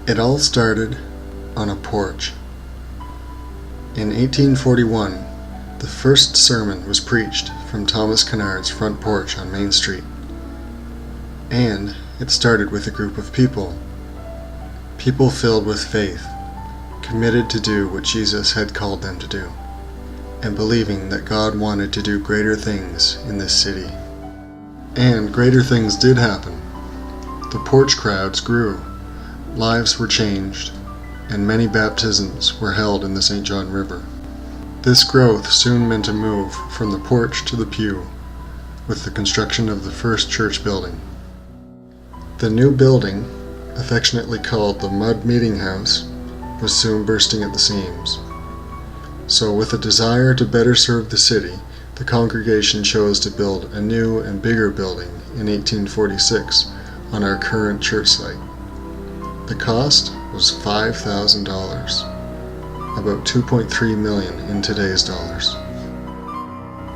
It all started on a porch. In 1841, the first sermon was preached from Thomas Kennard's front porch on Main Street. And it started with a group of people filled with faith, committed to do what Jesus had called them to do, and believing that God wanted to do greater things in this city. And greater things did happen. The porch crowds grew, lives were changed, and many baptisms were held in the St. John River. This growth soon meant a move from the porch to the pew, with the construction of the first church building. The new building, affectionately called the Mud Meeting House, was soon bursting at the seams. So with a desire to better serve the city, the congregation chose to build a new and bigger building in 1846 on our current church site. The cost was $5,000, about $2.3 million in today's dollars.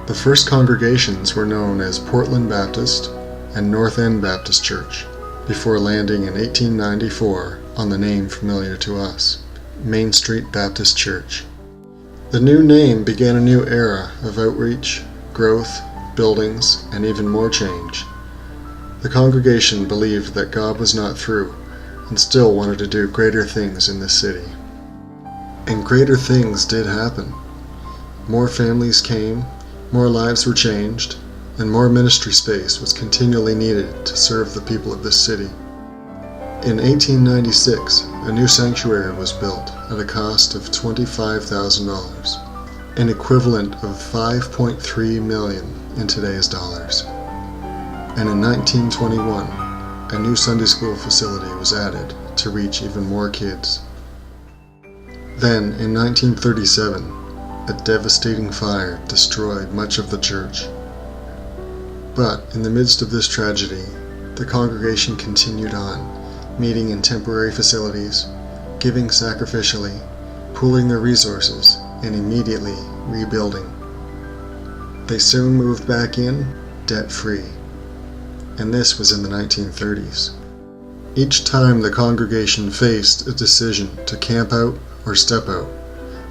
The first congregations were known as Portland Baptist and North End Baptist Church, before landing in 1894 on the name familiar to us, Main Street Baptist Church. The new name began a new era of outreach, growth, buildings, and even more change. The congregation believed that God was not through and still wanted to do greater things in this city. And greater things did happen. More families came, more lives were changed, and more ministry space was continually needed to serve the people of this city. In 1896, a new sanctuary was built at a cost of $25,000, an equivalent of $5.3 million in today's dollars. And in 1921, a new Sunday school facility was added to reach even more kids. Then, in 1937, a devastating fire destroyed much of the church. But in the midst of this tragedy, the congregation continued on, meeting in temporary facilities, giving sacrificially, pooling their resources, and immediately rebuilding. They soon moved back in, debt-free. And this was in the 1930s. Each time the congregation faced a decision to camp out or step out,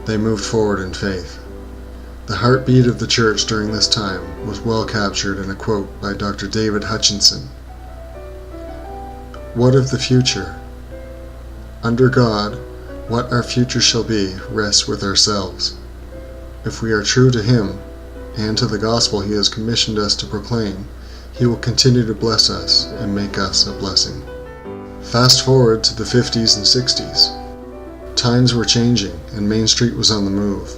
they moved forward in faith. The heartbeat of the church during this time was well captured in a quote by Dr. David Hutchinson. "What of the future? Under God, what our future shall be rests with ourselves. If we are true to Him and to the gospel He has commissioned us to proclaim, He will continue to bless us and make us a blessing." Fast forward to the 50s and 60s. Times were changing and Main Street was on the move.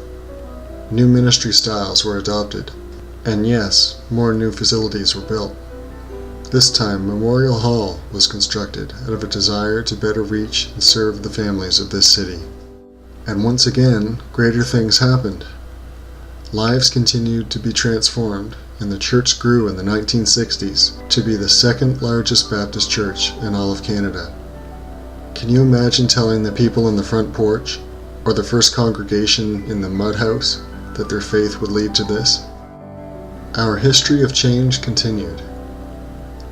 New ministry styles were adopted, and yes, more new facilities were built. This time, Memorial Hall was constructed out of a desire to better reach and serve the families of this city. And once again, greater things happened. Lives continued to be transformed, and the church grew in the 1960s to be the second largest Baptist church in all of Canada. Can you imagine telling the people in the front porch, or the first congregation in the mud house, that their faith would lead to this? Our history of change continued.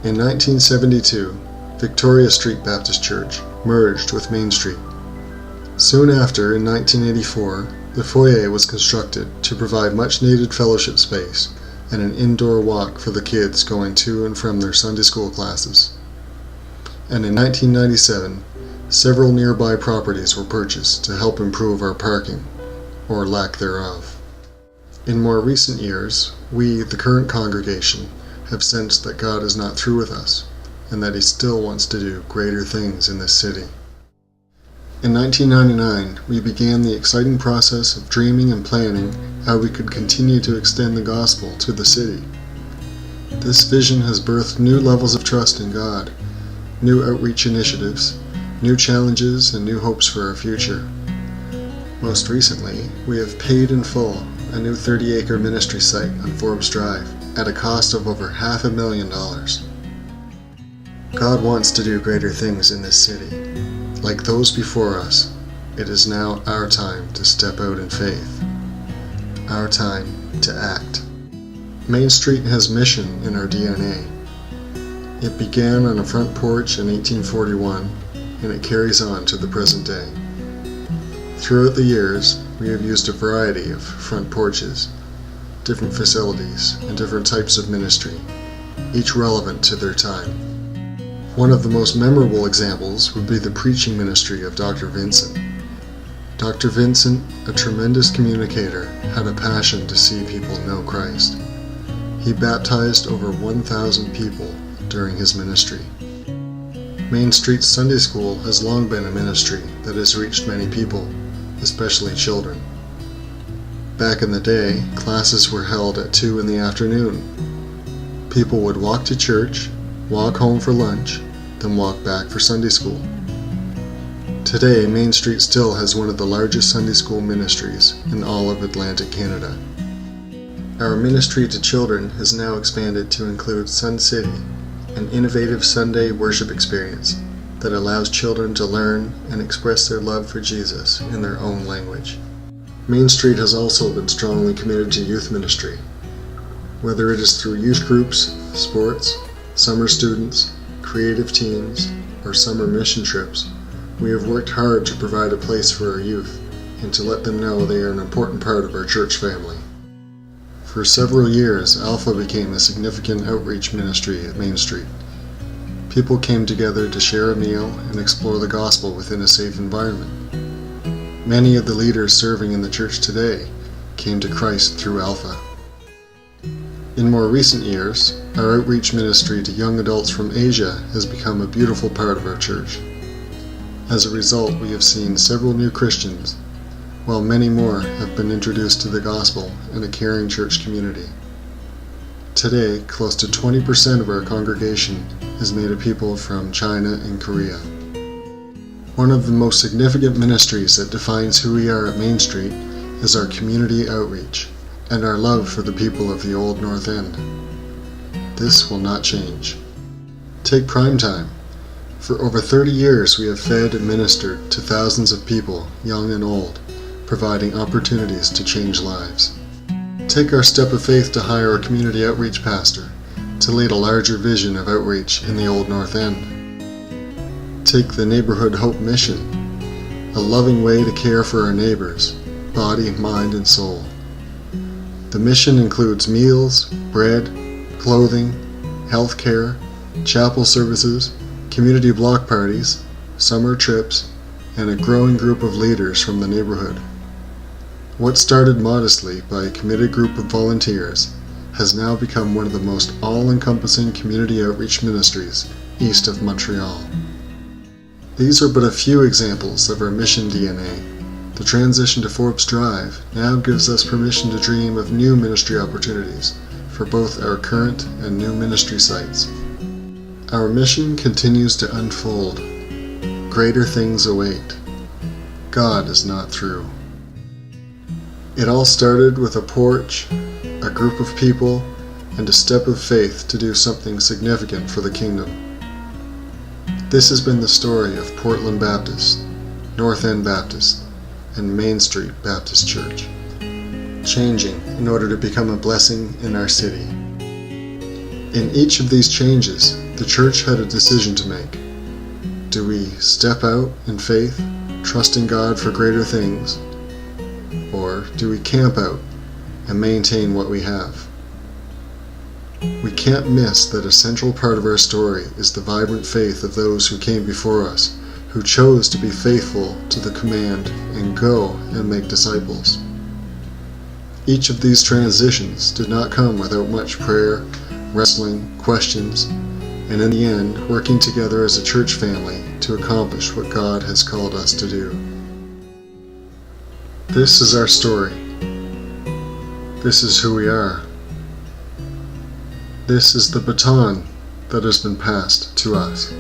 In 1972, Victoria Street Baptist Church merged with Main Street. Soon after, in 1984, the foyer was constructed to provide much-needed fellowship space and an indoor walk for the kids going to and from their Sunday school classes. And in 1997, several nearby properties were purchased to help improve our parking, or lack thereof. In more recent years, we, the current congregation, have sensed that God is not through with us, and that He still wants to do greater things in this city. In 1999, we began the exciting process of dreaming and planning how we could continue to extend the gospel to the city. This vision has birthed new levels of trust in God, new outreach initiatives, new challenges, and new hopes for our future. Most recently, we have paid in full a new 30-acre ministry site on Forbes Drive at a cost of over $500,000. God wants to do greater things in this city. Like those before us, it is now our time to step out in faith. Our time to act. Main Street has mission in our DNA. It began on a front porch in 1841 and it carries on to the present day. Throughout the years, we have used a variety of front porches, different facilities, and different types of ministry, each relevant to their time. One of the most memorable examples would be the preaching ministry of Dr. Vincent. Dr. Vincent, a tremendous communicator, had a passion to see people know Christ. He baptized over 1,000 people during his ministry. Main Street Sunday School has long been a ministry that has reached many people, especially children. Back in the day, classes were held at 2 in the afternoon. People would walk to church, walk home for lunch, then walk back for Sunday school. Today, Main Street still has one of the largest Sunday school ministries in all of Atlantic Canada. Our ministry to children has now expanded to include Sun City, an innovative Sunday worship experience that allows children to learn and express their love for Jesus in their own language. Main Street has also been strongly committed to youth ministry. Whether it is through youth groups, sports, summer students, creative teams, or summer mission trips, we have worked hard to provide a place for our youth and to let them know they are an important part of our church family. For several years, Alpha became a significant outreach ministry at Main Street. People came together to share a meal and explore the gospel within a safe environment. Many of the leaders serving in the church today came to Christ through Alpha. In more recent years, our outreach ministry to young adults from Asia has become a beautiful part of our church. As a result, we have seen several new Christians, while many more have been introduced to the gospel in a caring church community. Today, close to 20% of our congregation is made of people from China and Korea. One of the most significant ministries that defines who we are at Main Street is our community outreach and our love for the people of the Old North End. This will not change. Take Prime Time. For over 30 years, we have fed and ministered to thousands of people, young and old, providing opportunities to change lives. Take our step of faith to hire a community outreach pastor to lead a larger vision of outreach in the Old North End. Take the Neighborhood Hope Mission, a loving way to care for our neighbors, body, mind, and soul. The mission includes meals, bread, clothing, health care, chapel services, community block parties, summer trips, and a growing group of leaders from the neighborhood. What started modestly by a committed group of volunteers has now become one of the most all-encompassing community outreach ministries east of Montreal. These are but a few examples of our mission DNA. The transition to Forbes Drive now gives us permission to dream of new ministry opportunities for both our current and new ministry sites. Our mission continues to unfold. Greater things await. God is not through. It all started with a porch, a group of people, and a step of faith to do something significant for the kingdom. This has been the story of Portland Baptist, North End Baptist, and Main Street Baptist Church, changing in order to become a blessing in our city. In each of these changes, the church had a decision to make. Do we step out in faith, trusting God for greater things, or do we camp out and maintain what we have? We can't miss that a central part of our story is the vibrant faith of those who came before us, who chose to be faithful to the command and go and make disciples. Each of these transitions did not come without much prayer, wrestling, questions, and in the end, working together as a church family to accomplish what God has called us to do. This is our story. This is who we are. This is the baton that has been passed to us.